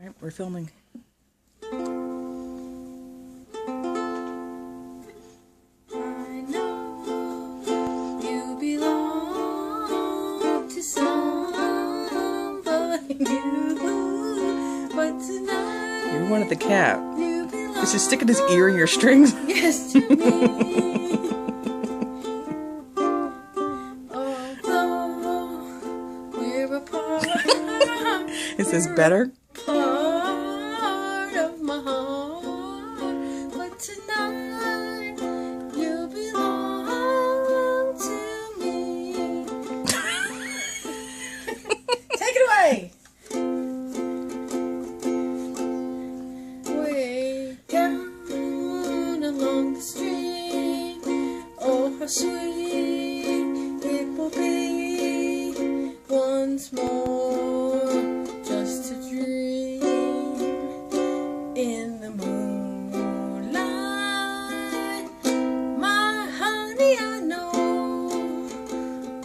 Alright, we're filming. I know you belong to somebody new, but tonight You wanted the cat. you belong. Is he sticking his ear in your strings? Yes, to me. Although we're apart, Is this better? part of my heart, but tonight you belong to me. Take it away. Way down along the stream, oh how sweet it will be once more, just to dream in the moonlight. My honey, I know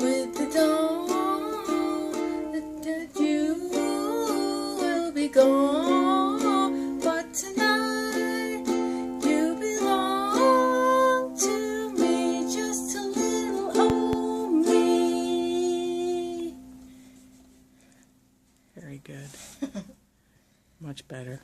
with the dawn that you will be gone, but tonight you belong to me, just a little old me. Very good. Much better.